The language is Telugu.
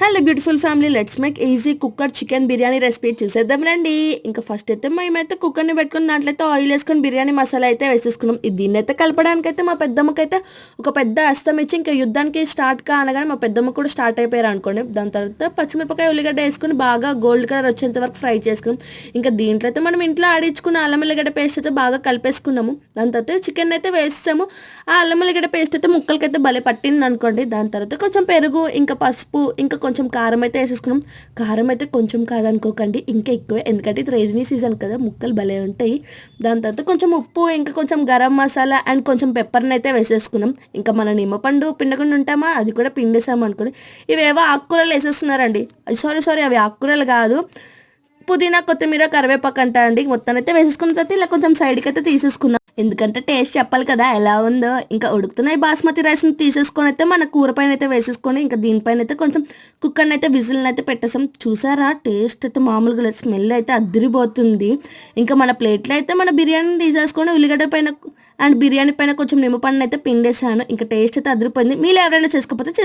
Hello beautiful family, let's make easy cooker chicken biryani recipe చూసేద్దాం రండి. ఇంకా ఫస్ట్ అయితే మేమైతే కుక్కర్ని పెట్టుకుని దాంట్లో అయితే ఆయిల్ వేసుకొని బిర్యానీ మసాలా అయితే వేసేసుకున్నాం. దీన్ని అయితే కలపడానికి అయితే మా పెద్దమ్మకైతే ఒక పెద్ద అస్తం ఇచ్చి ఇంకా యుద్ధానికి స్టార్ట్ కానగానే మా పెద్దమ్మ కూడా స్టార్ట్ అయిపోయారు అనుకోండి. దాని తర్వాత పచ్చిమిరపకాయ ఉల్లిగడ్డ వేసుకుని బాగా గోల్డ్ కలర్ వచ్చేంత వరకు ఫ్రై చేసుకున్నాం. ఇంకా దీంట్లో అయితే మనం ఇంట్లో ఆడించుకున్న అల్లం ఉల్లిగడ్డ పేస్ట్ అయితే బాగా కలిపేసుకున్నాము. దాని తర్వాత చికెన్ అయితే వేస్తాము. ఆ అల్లం ఉల్లిగడ్డ పేస్ట్ అయితే ముక్కలకైతే భలే పట్టింది అనుకోండి. దాని తర్వాత కొంచెం పెరుగు, ఇంకా పసుపు, ఇంకా కొంచెం కారం అయితే వేసేసుకున్నాం. కారం అయితే కొంచెం కాదనుకోకండి, ఇంకా ఎక్కువే, ఎందుకంటే ఇది రైనీ సీజన్ కదా, ముక్కలు భలే ఉంటాయి. దాని తర్వాత కొంచెం ఉప్పు, ఇంకా కొంచెం గరం మసాలా అండ్ కొంచెం పెప్పర్ని అయితే వేసేసుకున్నాం. ఇంకా మన నిమ్మపండు పిండకుండా ఉంటామా, అది కూడా పిండేసాము అనుకోండి. ఇవేవో ఆకుకూరలు వేసేస్తున్నారండి. సారీ అవి ఆకుకూరలు కాదు, పుదీనా, కొత్తిమీర, కరివేపాకు అంట అండి. మొత్తం అయితే వేసేసుకున్న తర్వాత ఇలా కొంచెం సైడ్కి అయితే తీసేసుకున్నాం, ఎందుకంటే టేస్ట్ చెప్పాలి కదా ఎలా ఉందో. ఇంకా ఉడుకుతున్నాయి బాస్మతి రైస్ని తీసేసుకొని అయితే మన కూర పైన అయితే వేసేసుకొని ఇంకా దీనిపైన అయితే కొంచెం కుక్కర్ని అయితే విజిల్ని అయితే పెట్టేసాం. చూసారా, టేస్ట్ అయితే మామూలుగా లేదు, స్మెల్ అయితే అదిరిపోతుంది. ఇంకా మన ప్లేట్లో అయితే మన బిర్యానీని తీసేసుకొని ఉల్లిగడ్డ పైన అండ్ బిర్యానీ పైన కొంచెం నిమ్మపండుని అయితే పిండేసాను. ఇంకా టేస్ట్ అయితే అదిరిపోయింది. మీరు ఎవరైనా చేసుకోకపోతే